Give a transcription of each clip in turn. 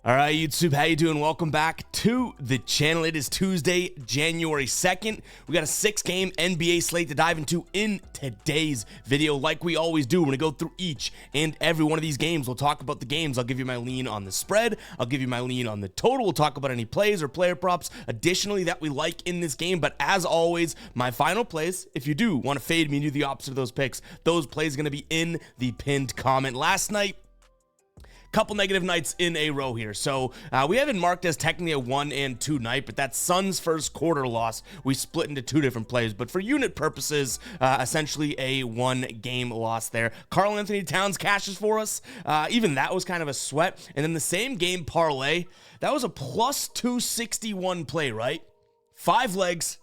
All right, YouTube, how you doing? Welcome back to the channel. It is Tuesday, January 2nd. We got a 6-game NBA slate to dive into in today's video. Like we always do, we're going to go through each and every one of these games. We'll talk about the games. I'll give you my lean on the spread. I'll give you my lean on the total. We'll talk about any plays or player props additionally that we like in this game. But as always, my final plays, if you do want to fade me and do the opposite of those picks, those plays are going to be in the pinned comment. Last night, couple negative nights in a row here. So we haven't marked as technically a 1 and 2 night, but that Suns first quarter loss, we split into 2 different plays. But for unit purposes, essentially a 1-game loss there. Karl Anthony Towns cashes for us. Even that was kind of a sweat. And then the same game parlay, that was a plus 261 play, right? 5 legs.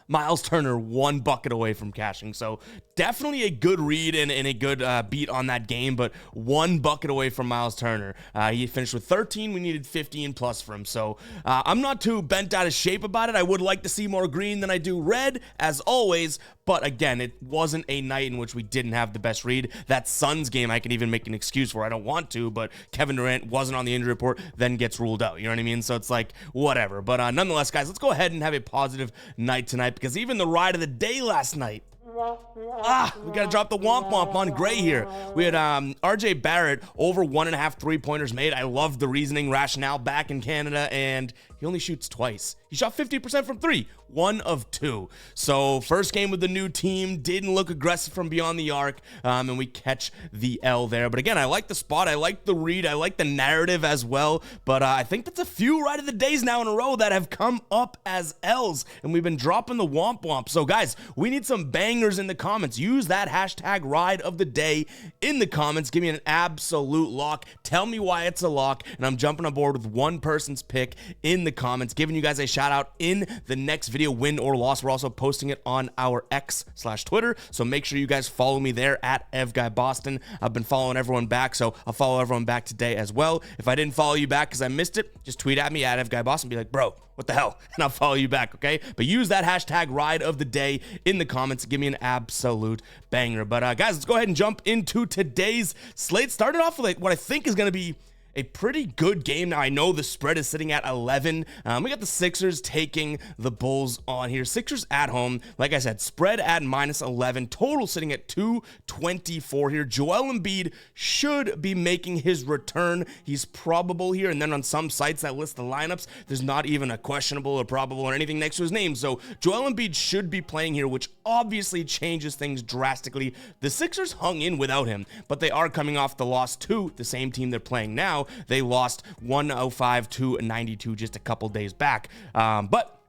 Miles Turner 1 bucket away from cashing. So definitely a good read and a good beat on that game, but 1 bucket away from Miles Turner. He finished with 13. We needed 15 plus for him. So I'm not too bent out of shape about it. I would like to see more green than I do red, as always. But again, it wasn't a night in which we didn't have the best read. That Suns game, I can even make an excuse for. I don't want to, but Kevin Durant wasn't on the injury report, then gets ruled out. You know what I mean? So it's like, whatever. But nonetheless, guys, let's go ahead and have a positive night tonight, because even the ride of the day last night, we got to drop the womp womp on Gray here. We had RJ Barrett over 1.5 3-pointers made. I love the reasoning, rationale back in Canada, and he only shoots twice. He shot 50% from 3, 1 of 2. So first game with the new team, didn't look aggressive from beyond the arc, and we catch the L there. But again, I like the spot, I like the read, I like the narrative as well. But I think that's a few right of the days now in a row that have come up as L's, and we've been dropping the womp womp. So guys, we need some bangers in the comments. Use that hashtag ride of the day in the comments. Give me an absolute lock. Tell me why it's a lock, and I'm jumping on board with one person's pick in the comments, giving you guys a shout out in the next video, win or loss. We're also posting it on our X/Twitter, so make sure you guys follow me there at EvGuyBoston. I've been following everyone back, so I'll follow everyone back today as well. If I didn't follow you back because I missed it, just tweet at me at EvGuyBoston. Be like, bro, what the hell? And I'll follow you back, okay? But use that hashtag ride of the day in the comments. Give me an absolute banger. But guys, let's go ahead and jump into today's slate. Started off with like what I think is going to be a pretty good game. Now, I know the spread is sitting at 11. We got the Sixers taking the Bulls on here. Sixers at home. Like I said, spread at -11. Total sitting at 224 here. Joel Embiid should be making his return. He's probable here. And then on some sites that list the lineups, there's not even a questionable or probable or anything next to his name. So Joel Embiid should be playing here, which obviously changes things drastically. The Sixers hung in without him, but they are coming off the loss to the same team they're playing now. They lost 105 to 92 just a couple days back. But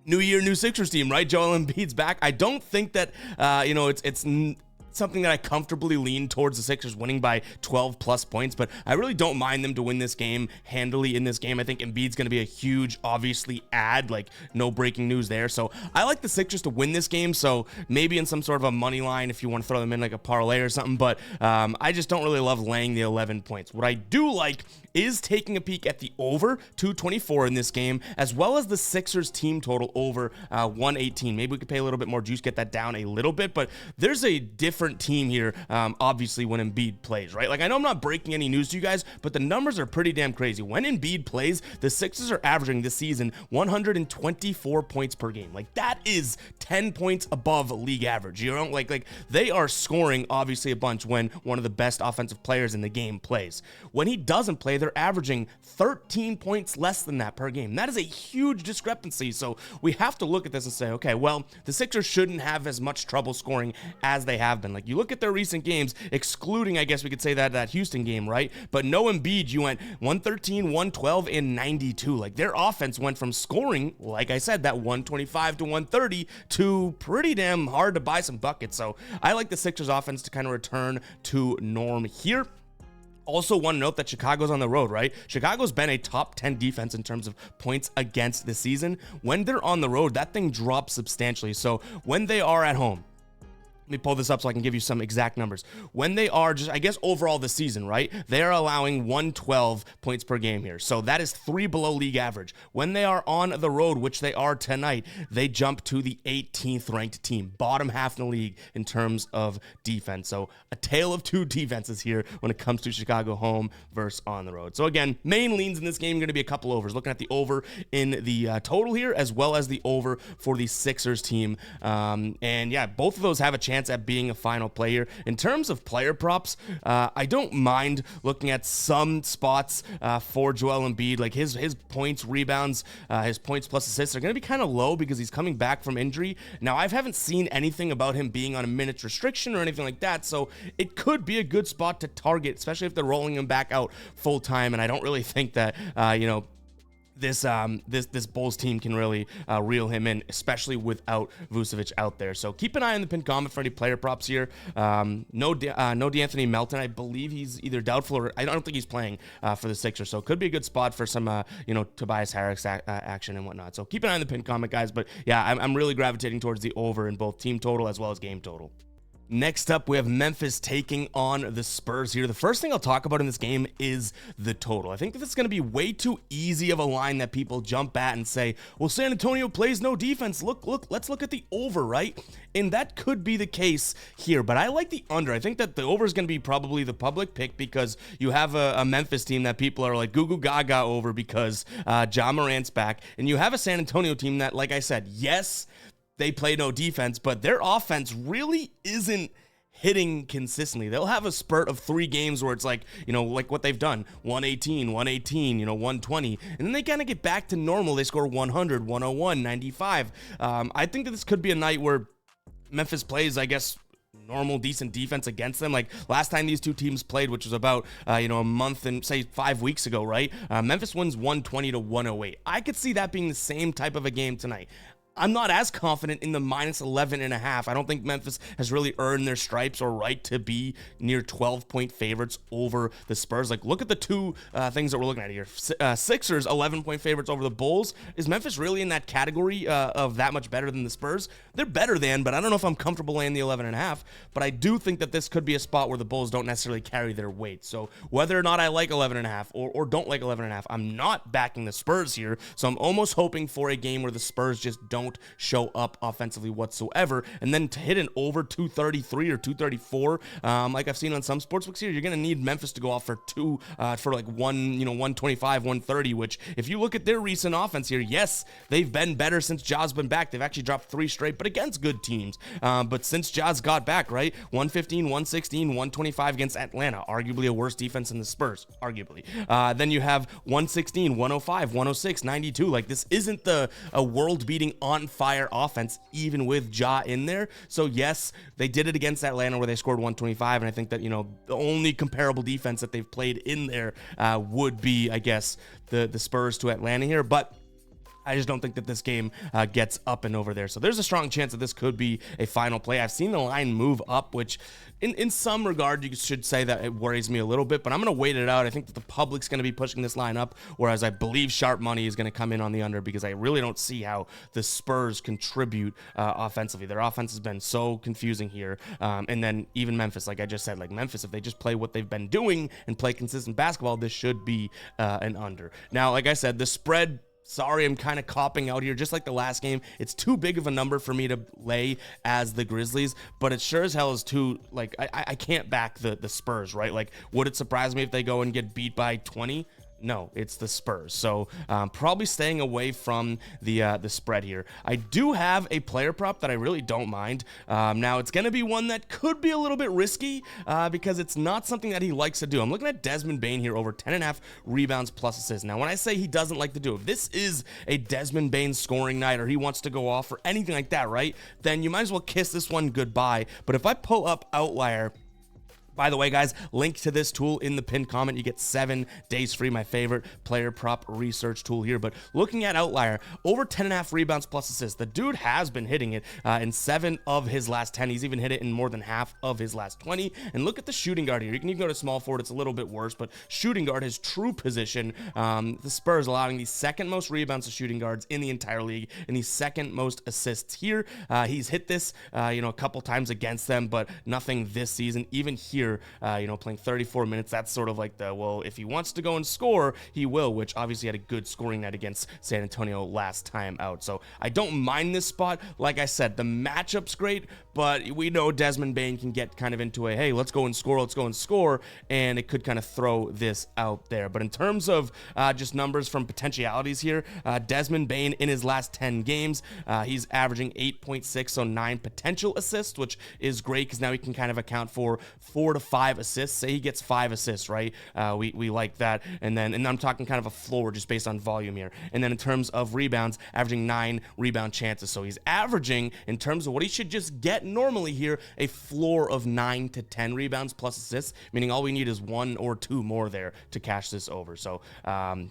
new year, new Sixers team, right? Joel Embiid's back. I don't think that, it's something that I comfortably lean towards the Sixers winning by 12 plus points, but I really don't mind them to win this game handily in this game. I think Embiid's going to be a huge, obviously, add, like no breaking news there. So I like the Sixers to win this game. So maybe in some sort of a money line if you want to throw them in like a parlay or something, but I just don't really love laying the 11 points. What I do like is taking a peek at the over 224 in this game, as well as the Sixers team total over 118. Maybe we could pay a little bit more juice, get that down a little bit, but there's a different team here, obviously, when Embiid plays, right? Like, I know I'm not breaking any news to you guys, but the numbers are pretty damn crazy. When Embiid plays, the Sixers are averaging this season 124 points per game. Like, that is 10 points above league average. You know, like they are scoring, obviously, a bunch when one of the best offensive players in the game plays. When he doesn't play, they're averaging 13 points less than that per game. That is a huge discrepancy. So we have to look at this and say, okay, well, the Sixers shouldn't have as much trouble scoring as they have been. Like, you look at their recent games, excluding, I guess we could say that Houston game, right? But no Embiid, you went 113, 112, and 92. Like, their offense went from scoring, like I said, that 125 to 130 to pretty damn hard to buy some buckets. So I like the Sixers offense to kind of return to norm here. Also want to note that Chicago's on the road, right? Chicago's been a top 10 defense in terms of points against this season. When they're on the road, that thing drops substantially. So when they are at home, Let me pull this up so I can give you some exact numbers. When they are just, I guess, overall this season, right? They are allowing 112 points per game here. So that is 3 below league average. When they are on the road, which they are tonight, they jump to the 18th ranked team, bottom half in the league in terms of defense. So a tale of two defenses here when it comes to Chicago home versus on the road. So again, main leans in this game are going to be a couple overs. Looking at the over in the total here, as well as the over for the Sixers team. And yeah, both of those have a chance at being a final play here. In terms of player props, I don't mind looking at some spots for Joel Embiid. Like his points, rebounds, his points plus assists are going to be kind of low because he's coming back from injury. Now, I haven't seen anything about him being on a minutes restriction or anything like that, so it could be a good spot to target, especially if they're rolling him back out full time. And I don't really think that, this Bulls team can really reel him in, especially without Vucevic out there. So keep an eye on the pinned comment for any player props here. No DeAnthony Melton. I believe he's either doubtful or I don't think he's playing for the Sixers. So it could be a good spot for some Tobias Harris action and whatnot. So keep an eye on the pinned comment, guys. But yeah, I'm really gravitating towards the over in both team total as well as game total. Next up, we have Memphis taking on the Spurs here. The first thing I'll talk about in this game is the total. I think that this is going to be way too easy of a line that people jump at and say, well, San Antonio plays no defense. Look, let's look at the over, right? And that could be the case here, but I like the under. I think that the over is going to be probably the public pick because you have a Memphis team that people are like goo goo gaga over because Ja Morant's back. And you have a San Antonio team that, like I said, yes, they play no defense, but their offense really isn't hitting consistently. They'll have a spurt of 3 games where it's like what they've done, 118, 120, and then they kind of get back to normal. They score 100, 101, 95. I think that this could be a night where Memphis plays, I guess, normal, decent defense against them. Like last time these two teams played, which was about, a month and say 5 weeks ago, right? Memphis wins 120 to 108. I could see that being the same type of a game tonight. I'm not as confident in the minus 11.5. I don't think Memphis has really earned their stripes or right to be near 12-point favorites over the Spurs. Like, look at the two things that we're looking at here. Sixers, 11-point favorites over the Bulls. Is Memphis really in that category of that much better than the Spurs? They're better than, but I don't know if I'm comfortable laying the 11.5. But I do think that this could be a spot where the Bulls don't necessarily carry their weight. So whether or not I like 11.5 or don't like 11.5, I'm not backing the Spurs here. So I'm almost hoping for a game where the Spurs just don't show up offensively whatsoever, and then to hit an over 233 or 234, like I've seen on some sportsbooks here, you're gonna need Memphis to go off for 125, 130. Which, if you look at their recent offense here, yes, they've been better since Ja's been back. They've actually dropped 3 straight, but against good teams. But since Ja's got back, right, 115, 116, 125 against Atlanta, arguably a worse defense than the Spurs, arguably. Then you have 116, 105, 106, 92. Like, this isn't a world-beating on fire offense, even with Ja in there. So yes, they did it against Atlanta where they scored 125, and I think that the only comparable defense that they've played in there would be, I guess, the Spurs to Atlanta here. But I just don't think that this game gets up and over there. So there's a strong chance that this could be a final play. I've seen the line move up, which in some regard, you should say that it worries me a little bit, but I'm going to wait it out. I think that the public's going to be pushing this line up, whereas I believe sharp money is going to come in on the under because I really don't see how the Spurs contribute offensively. Their offense has been so confusing here. And then even Memphis, like I just said, like Memphis, if they just play what they've been doing and play consistent basketball, this should be an under. Now, like I said, the spread, sorry, I'm kind of copping out here, just like the last game. It's too big of a number for me to lay as the Grizzlies, but it sure as hell is too, like, I can't back the Spurs, right? Like, would it surprise me if they go and get beat by 20? No, it's the Spurs. So probably staying away from the spread here. I do have a player prop that I really don't mind. Now, it's going to be one that could be a little bit risky because it's not something that he likes to do. I'm looking at Desmond Bane here, over 10.5 rebounds plus assists. Now, when I say he doesn't like to do it, if this is a Desmond Bane scoring night or he wants to go off or anything like that, right, then you might as well kiss this one goodbye. But if I pull up Outlier, By the way, guys, link to this tool in the pinned comment. You get 7 days free, my favorite player prop research tool here. But looking at Outlier, over 10.5 rebounds plus assists. The dude has been hitting it in 7 of his last 10. He's even hit it in more than half of his last 20. And look at the shooting guard here. You can even go to small forward. It's a little bit worse, but shooting guard, his true position, the Spurs allowing the second most rebounds to shooting guards in the entire league and the second most assists here. He's hit this, a couple times against them, but nothing this season. Even here, playing 34 minutes, that's sort of like well, if he wants to go and score, he will, which obviously had a good scoring night against San Antonio last time out. So I don't mind this spot. Like I said, the matchup's great, but we know Desmond Bane can get kind of into hey, let's go and score, and it could kind of throw this out there. But in terms of just numbers from potentialities here, Desmond Bane in his last 10 games, he's averaging 8.6, so 9 potential assists, which is great because now he can kind of account for 4 to 5 assists. Say he gets 5 assists, right? We like that. And I'm talking kind of a floor just based on volume here. And then in terms of rebounds, averaging 9 rebound chances. So he's averaging, in terms of what he should just get normally here, a floor of 9 to 10 rebounds plus assists, meaning all we need is 1 or 2 more there to cash this over. So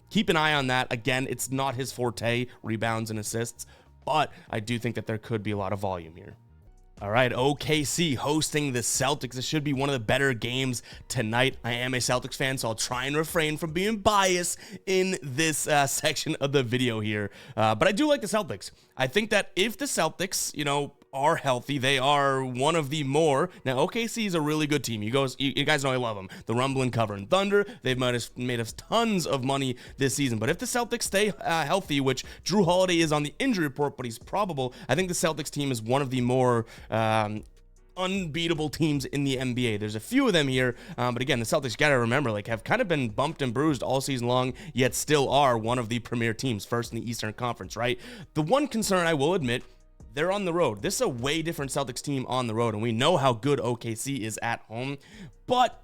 keep an eye on that. Again, it's not his forte, rebounds and assists, but I do think that there could be a lot of volume here. All right, OKC hosting the Celtics. This should be one of the better games tonight. I am a Celtics fan, so I'll try and refrain from being biased in this section of the video here. But I do like the Celtics. I think that if the Celtics, are healthy, they are one of the more. Now, OKC is a really good team. You guys know I love them. The Rumbling Covering Thunder. They've made us tons of money this season. But if the Celtics stay healthy, which Drew Holiday is on the injury report, but he's probable, I think the Celtics team is one of the more unbeatable teams in the NBA. There's a few of them here, but again, the Celtics, got to remember, have kind of been bumped and bruised all season long, yet still are one of the premier teams, first in the Eastern Conference, right? The one concern I will admit, they're on the road. This is a way different Celtics team on the road, and we know how good OKC is at home, but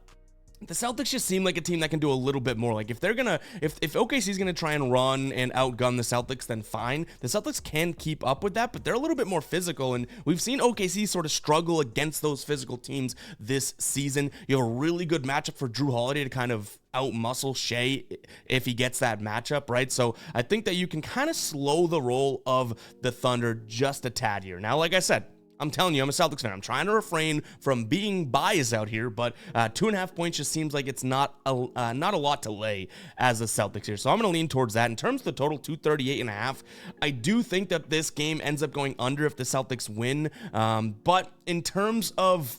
the Celtics just seem like a team that can do a little bit more. If OKC is gonna try and run and outgun the Celtics, then fine. The Celtics can keep up with that, but they're a little bit more physical, and we've seen OKC sort of struggle against those physical teams this season. You have a really good matchup for Drew Holiday to kind of out-muscle Shea if he gets that matchup, right? So I think that you can kind of slow the roll of the Thunder just a tad here. Now, like I said, I'm telling you, I'm a Celtics fan. I'm trying to refrain from being biased out here, but 2.5 points just seems like it's not a lot to lay as the Celtics here. So I'm going to lean towards that. In terms of the total, 238.5, I do think that this game ends up going under if the Celtics win. But in terms of,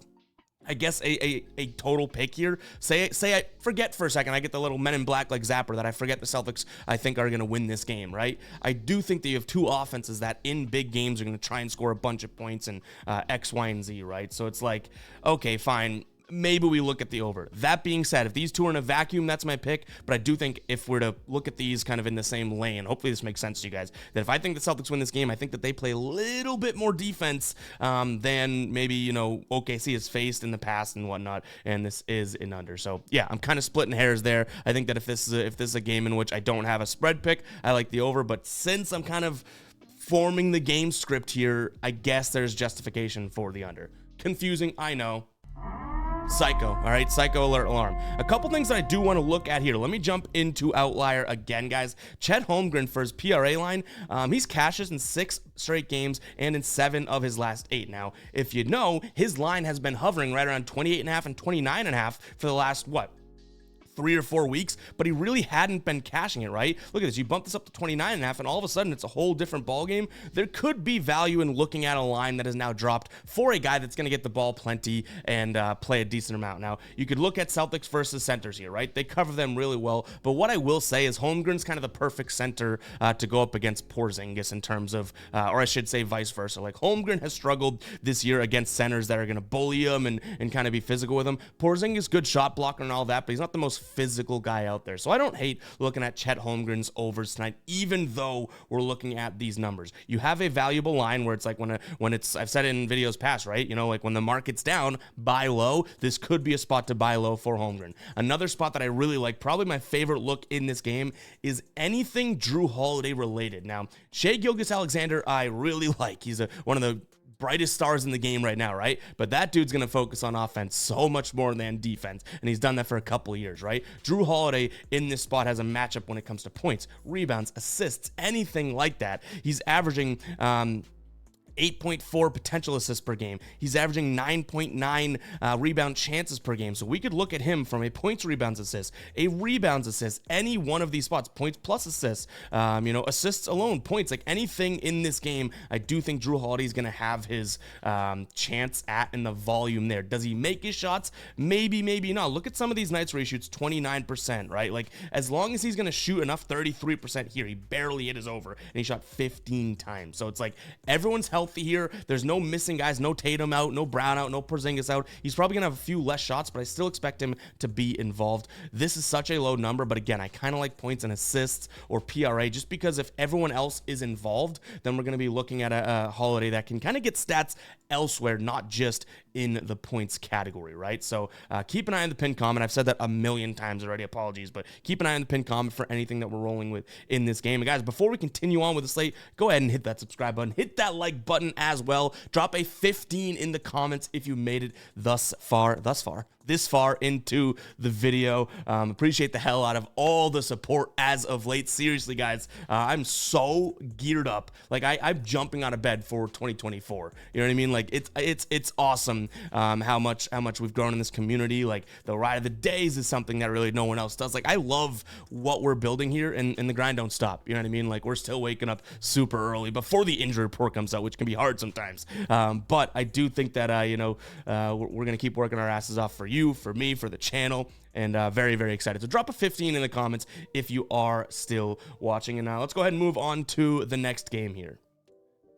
I guess, a total pick here, say I forget for a second, I get the little Men in Black zapper that I forget the Celtics, I think, are going to win this game, right? I do think that you have two offenses that in big games are going to try and score a bunch of points and X, Y, and Z, right? So it's like, okay, fine, maybe we look at the over. That being said, if these two are in a vacuum, that's my pick. But I do think if we're to look at these kind of in the same lane, hopefully this makes sense to you guys, that if I think the Celtics win this game, I think that they play a little bit more defense than maybe, OKC has faced in the past and whatnot. And this is an under. So yeah, I'm kind of splitting hairs there. I think that if this is a game in which I don't have a spread pick, I like the over. But since I'm kind of forming the game script here, I guess there's justification for the under. Confusing, I know. Psycho. All right, psycho alert alarm. A couple things that I do want to look at here. Let me jump into Outlier again, guys. Chet Holmgren, for his PRA line, he's cashes in 6 straight games and in 7 of his last 8. Now, if you know, his line has been hovering right around 28.5 and 29.5 for the last, 3 or 4 weeks, but he really hadn't been cashing it, right? Look at this. You bump this up to 29.5, and all of a sudden it's a whole different ball game. There could be value in looking at a line that is now dropped for a guy that's going to get the ball plenty and play a decent amount. Now, you could look at Celtics versus centers here, right? They cover them really well, but what I will say is Holmgren's kind of the perfect center to go up against Porzingis in terms of, or I should say vice versa. Holmgren has struggled this year against centers that are going to bully him and kind of be physical with him. Porzingis, good shot blocker and all that, but he's not the most physical guy out there. So I don't hate looking at Chet Holmgren's overs tonight, even though we're looking at these numbers. You have a valuable line where it's like when it's, I've said it in videos past, right? When the market's down, buy low. This could be a spot to buy low for Holmgren. Another spot that I really like, probably my favorite look in this game, is anything Drew Holiday related. Now, Shai Gilgeous-Alexander, I really like. He's one of the brightest stars in the game right now, right? But that dude's going to focus on offense so much more than defense, and he's done that for a couple of years, right? Drew Holiday in this spot has a matchup when it comes to points, rebounds, assists, anything like that. He's averaging 8.4 potential assists per game. He's averaging 9.9 rebound chances per game. So we could look at him from a points, rebounds, assists, a rebounds, assist, any one of these spots, points plus assists, assists alone, points, like anything in this game. I do think Drew Holiday is going to have his chance at in the volume there. Does he make his shots? Maybe, maybe not. Look at some of these nights where he shoots 29%, right? Like, as long as he's going to shoot enough 33% here, he barely hit his over, and he shot 15 times. So it's like everyone's healthy here. There's no missing guys, no Tatum out, no Brown out, no Porzingis out. He's probably gonna have a few less shots, but I still expect him to be involved. This is such a low number, but again, I kind of like points and assists or PRA, just because if everyone else is involved, then we're gonna be looking at a Holiday that can kind of get stats elsewhere, not just in the points category, right? So keep an eye on the pinned comment. I've said that a million times already, apologies, but keep an eye on the pinned comment for anything that we're rolling with in this game. And guys, before we continue on with the slate, go ahead and hit that subscribe button, hit that like button as well. Drop a 15 in the comments if you made it this far into the video. Appreciate the hell out of all the support as of late. Seriously, guys, I'm so geared up. Like I'm jumping out of bed for 2024. You know what I mean? Like it's awesome how much we've grown in this community. Like the ride of the days is something that really no one else does. Like I love what we're building here, and the grind don't stop. You know what I mean? Like we're still waking up super early before the injury report comes out, which can be hard sometimes. But I do think that we're gonna keep working our asses off for you, for me, for the channel, and very, very excited. So drop a 15 in the comments if you are still watching. And now let's go ahead and move on to the next game here.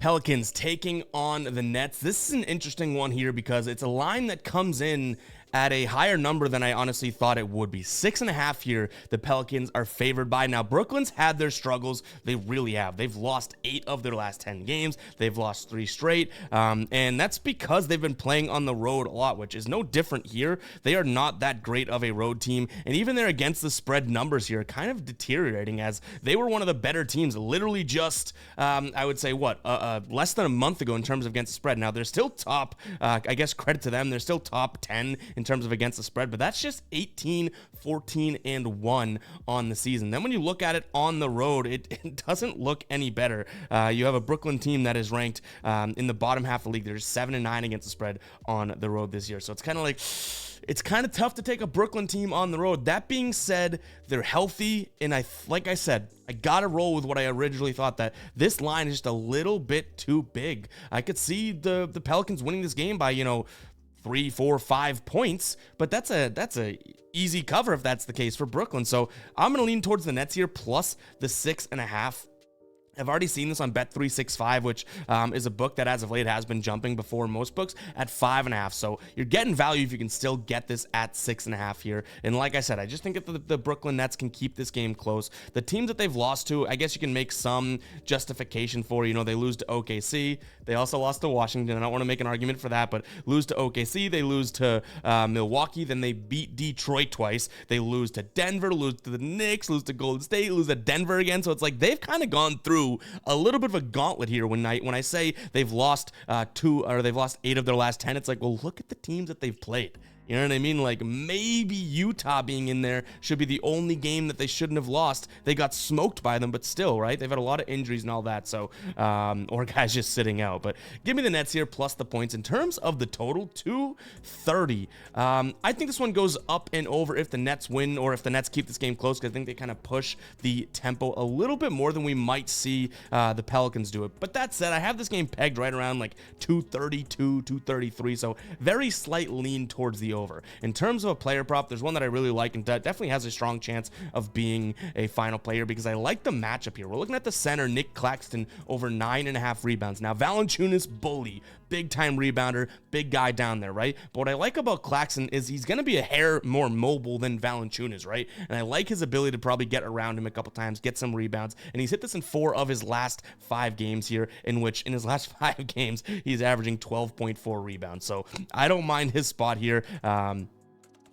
Pelicans taking on the Nets. This is an interesting one here because it's a line that comes in at a higher number than I honestly thought it would be. 6.5 here, the Pelicans are favored by. Now, Brooklyn's had their struggles. They really have. They've lost 8 of their last 10 games. They've lost 3 straight. And that's because they've been playing on the road a lot, which is no different here. They are not that great of a road team. And even their against the spread numbers here are kind of deteriorating, as they were one of the better teams literally just, I would say, less than a month ago in terms of against the spread. Now, they're still top, I guess credit to them, they're still top 10 in terms of against the spread, but that's just 18, 14, and 1 on the season. Then when you look at it on the road, it doesn't look any better. You have a Brooklyn team that is ranked in the bottom half of the league. They're 7-9 against the spread on the road this year. So it's kind of like, it's kind of tough to take a Brooklyn team on the road. That being said, they're healthy, and like I said, I gotta roll with what I originally thought, that this line is just a little bit too big. I could see the Pelicans winning this game by 3, 4, 5 points, but that's a easy cover if that's the case for Brooklyn. So I'm gonna lean towards the Nets here, plus the 6.5. I've already seen this on Bet365, which is a book that as of late has been jumping before most books at 5.5. So you're getting value if you can still get this at 6.5 here. And like I said, I just think that the Brooklyn Nets can keep this game close. The teams that they've lost to, I guess you can make some justification for. They lose to OKC. They also lost to Washington. I don't want to make an argument for that, but lose to OKC. They lose to Milwaukee. Then they beat Detroit twice. They lose to Denver, lose to the Knicks, lose to Golden State, lose to Denver again. So it's like they've kind of gone through a little bit of a gauntlet here. When I say they've lost 8 of their last 10, it's like, well, look at the teams that they've played. You know what I mean? Like, maybe Utah being in there should be the only game that they shouldn't have lost. They got smoked by them, but still, right? They've had a lot of injuries and all that, so, or guys just sitting out. But give me the Nets here, plus the points. In terms of the total, 230. I think this one goes up and over if the Nets win, or if the Nets keep this game close, because I think they kind of push the tempo a little bit more than we might see the Pelicans do it. But that said, I have this game pegged right around like 232, 233, so very slight lean towards the over. In terms of a player prop, there's one that I really like and definitely has a strong chance of being a final player, because I like the matchup here. We're looking at the center, Nick Claxton, over 9.5 rebounds. Now, Valanciunas, bully, big time rebounder, big guy down there, right? But what I like about Claxton is he's going to be a hair more mobile than Valanciunas, right? And I like his ability to probably get around him a couple times, get some rebounds. And he's hit this in 4 of his last 5 games here, in which in his last 5 games, he's averaging 12.4 rebounds. So I don't mind his spot here.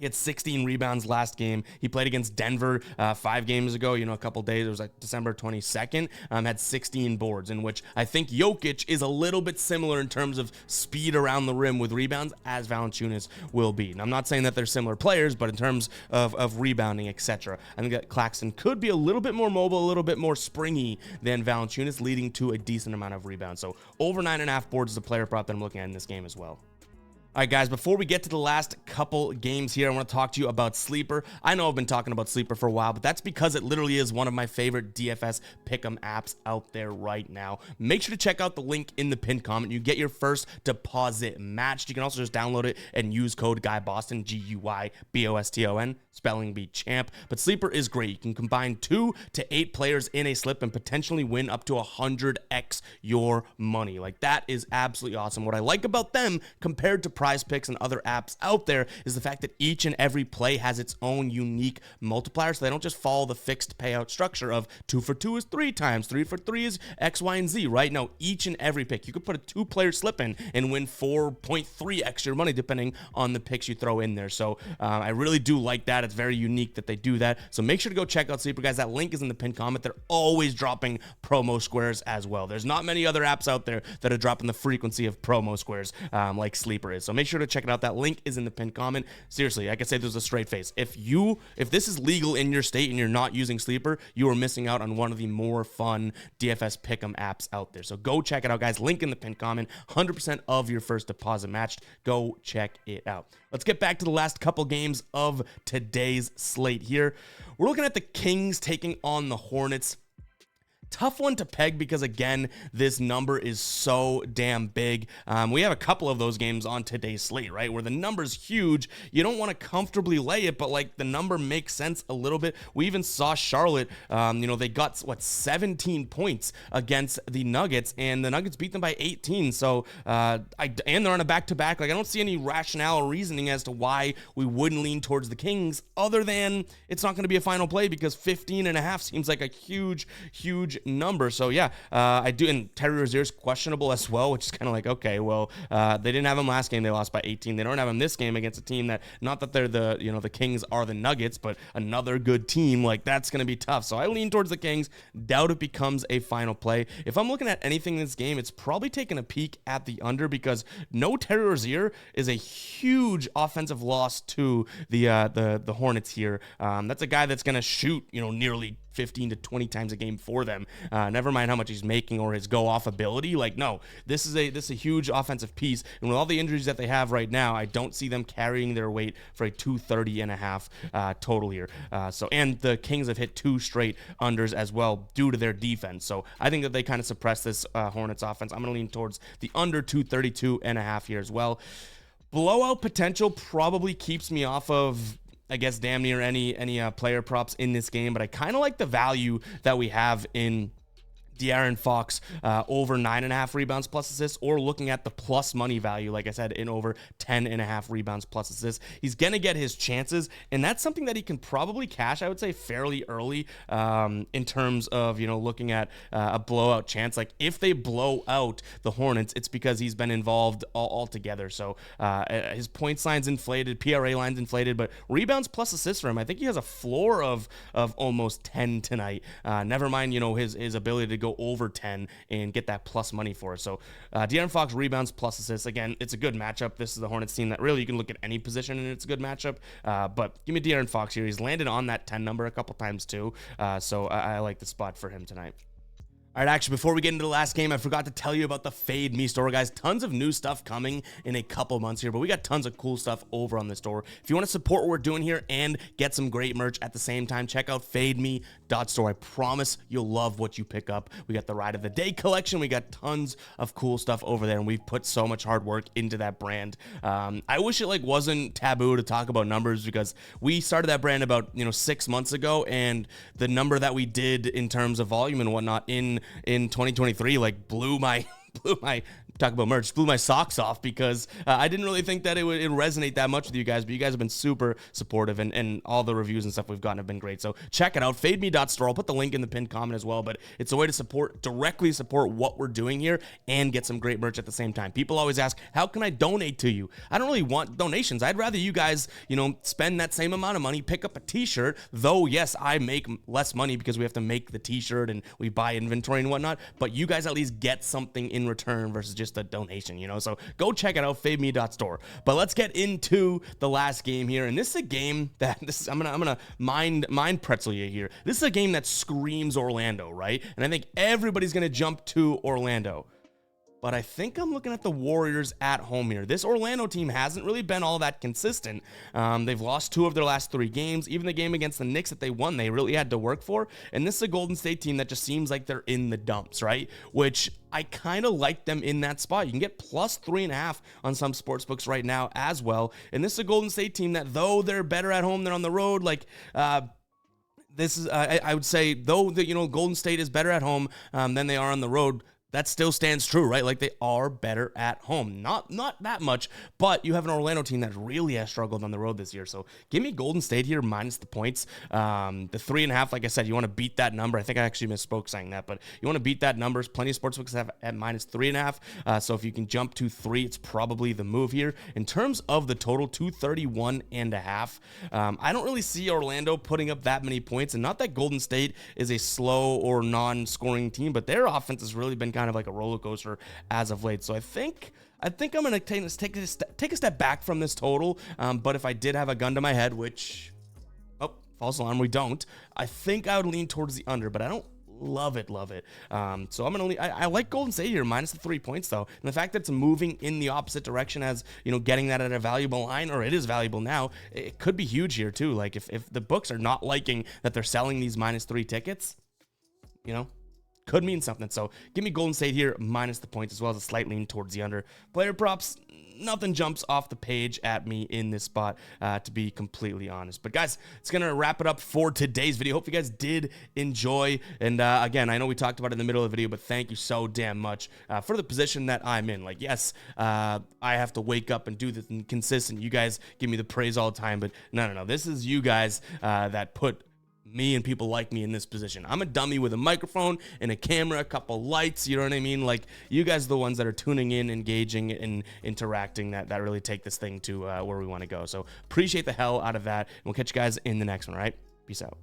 He had 16 rebounds last game. He played against Denver 5 games ago, a couple days. It was like December 22nd. Had 16 boards, in which I think Jokic is a little bit similar in terms of speed around the rim with rebounds as Valanciunas will be. And I'm not saying that they're similar players, but in terms of rebounding, etc., I think that Claxton could be a little bit more mobile, a little bit more springy than Valanciunas, leading to a decent amount of rebounds. So over 9.5 boards is a player prop that I'm looking at in this game as well. All right, guys, before we get to the last couple games here, I want to talk to you about Sleeper. I know I've been talking about Sleeper for a while, but that's because it literally is one of my favorite DFS pick'em apps out there right now. Make sure to check out the link in the pinned comment. You get your first deposit matched. You can also just download it and use code GUYBOSTON, GUYBOSTON, spelling bee champ. But Sleeper is great. You can combine 2 to 8 players in a slip and potentially win up to 100x your money. Like, that is absolutely awesome. What I like about them compared to Prize Picks and other apps out there is the fact that each and every play has its own unique multiplier, so they don't just follow the fixed payout structure of 2 for 2 is 3 times, 3 for 3 is X, Y, and Z, right? No, each and every pick, you could put a 2-player slip in and win 4.3 extra money depending on the picks you throw in there. So I really do like that. It's very unique that they do that. So make sure to go check out Sleeper, guys. That link is in the pinned comment. They're always dropping promo squares as well. There's not many other apps out there that are dropping the frequency of promo squares like Sleeper is. So make sure to check it out. That link is in the pinned comment. Seriously, I can say there's a straight face. If this is legal in your state and you're not using Sleeper, you are missing out on one of the more fun DFS pick'em apps out there. So go check it out, guys. Link in the pinned comment. 100% of your first deposit matched. Go check it out. Let's get back to the last couple games of today's slate here. We're looking at the Kings taking on the Hornets. Tough one to peg because, again, this number is so damn big. We have a couple of those games on today's slate, right, where the number's huge. You don't want to comfortably lay it, but, like, the number makes sense a little bit. We even saw Charlotte, they got, 17 points against the Nuggets, and the Nuggets beat them by 18. So, and they're on a back-to-back. Like, I don't see any rationale or reasoning as to why we wouldn't lean towards the Kings, other than it's not going to be a final play because 15.5 seems like a huge number. So yeah, I do. And Terry Rozier's questionable as well, which is kind of like, okay, well, they didn't have him last game. They lost by 18. They don't have him this game against a team that, not that they're the Kings are the Nuggets, but another good team. Like, that's going to be tough. So I lean towards the Kings. Doubt it becomes a final play. If I'm looking at anything in this game, it's probably taking a peek at the under, because no Terry Rozier is a huge offensive loss to the Hornets here. That's a guy that's going to shoot, nearly 15 to 20 times a game for them. Never mind how much he's making or his go-off ability. Like, no, this is a huge offensive piece. And with all the injuries that they have right now, I don't see them carrying their weight for a 230.5 total here. And the Kings have hit 2 straight unders as well due to their defense. So I think that they kind of suppress this Hornets offense. I'm going to lean towards the under 232.5 here as well. Blowout potential probably keeps me off of, I guess, damn near any player props in this game, but I kind of like the value that we have in De'Aaron Fox over 9.5 rebounds plus assists, or looking at the plus money value, like I said, in over 10.5 rebounds plus assists. He's going to get his chances, and that's something that he can probably cash, I would say, fairly early in terms of, looking at a blowout chance. Like, if they blow out the Hornets, it's because he's been involved altogether. So his points line's inflated, PRA line's inflated, but rebounds plus assists for him, I think he has a floor of almost 10 tonight. Never mind, his ability to go over 10 and get that plus money for us. So De'Aaron Fox rebounds plus assists. Again, it's a good matchup. This is the Hornets team that really you can look at any position and it's a good matchup. But give me De'Aaron Fox here. He's landed on that 10 number a couple times too. So I like the spot for him tonight. All right, actually, before we get into the last game, I forgot to tell you about the Fade Me store, guys. Tons of new stuff coming in a couple months here, but we got tons of cool stuff over on the store. If you want to support what we're doing here and get some great merch at the same time, check out fademe.store. I promise you'll love what you pick up. We got the Ride of the Day collection. We got tons of cool stuff over there, and we've put so much hard work into that brand. I wish it wasn't taboo to talk about numbers, because we started that brand about 6 months ago, and the number that we did in terms of volume and whatnot in 2023 blew my talk about merch, blew my socks off because I didn't really think that it would resonate that much with you guys, but you guys have been super supportive, and all the reviews and stuff we've gotten have been great. So check it out, fademe.store. I'll put the link in the pinned comment as well, but it's a way to directly support what we're doing here and get some great merch at the same time. People always ask, how can I donate to you? I don't really want donations. I'd rather you guys, spend that same amount of money, pick up a t-shirt, though yes, I make less money because we have to make the t-shirt and we buy inventory and whatnot, but you guys at least get something in return versus just a donation, so go check it out, fademe.store. But let's get into the last game here, and this is a game that I'm gonna mind pretzel you here. This is a game that screams Orlando, right? And I think everybody's gonna jump to Orlando, but I think I'm looking at the Warriors at home here. This Orlando team hasn't really been all that consistent. They've lost 2 of their last 3 games. Even the game against the Knicks that they won, they really had to work for. And this is a Golden State team that just seems like they're in the dumps, right? Which I kind of like them in that spot. You can get plus 3.5 on some sports books right now as well. And this is a Golden State team that, though they're better at home than on the road, this is I would say, though Golden State is better at home than they are on the road, that still stands true, right? Like, they are better at home. Not that much, but you have an Orlando team that really has struggled on the road this year. So give me Golden State here minus the points. The 3.5, like I said, you want to beat that number. I think I actually misspoke saying that, but you want to beat that number. Plenty of sportsbooks have at minus 3.5. So if you can jump to 3, it's probably the move here. In terms of the total, 231.5. I don't really see Orlando putting up that many points, and not that Golden State is a slow or non-scoring team, but their offense has really been kind of like a roller coaster as of late. So I think I'm going to take a step back from this total. But if I did have a gun to my head, which, false alarm, we don't, I think I would lean towards the under, but I don't love it. So I'm going to I like Golden State here, minus the 3 points though. And the fact that it's moving in the opposite direction as, getting that at a valuable line, or it is valuable now, it could be huge here too. Like if the books are not liking that they're selling these minus 3 tickets, could mean something. So give me Golden State here minus the points, as well as a slight lean towards the under. Player props, nothing jumps off the page at me in this spot, to be completely honest. But guys, it's going to wrap it up for today's video. Hope you guys did enjoy. And again, I know we talked about it in the middle of the video, but thank you so damn much for the position that I'm in. Like, yes, I have to wake up and do this consistent. You guys give me the praise all the time, but no. This is you guys that put me and people like me in this position. I'm a dummy with a microphone and a camera, a couple lights, you know what I mean? Like, you guys are the ones that are tuning in, engaging, and interacting that really take this thing to where we want to go. So appreciate the hell out of that, and we'll catch you guys in the next one, all right? Peace out.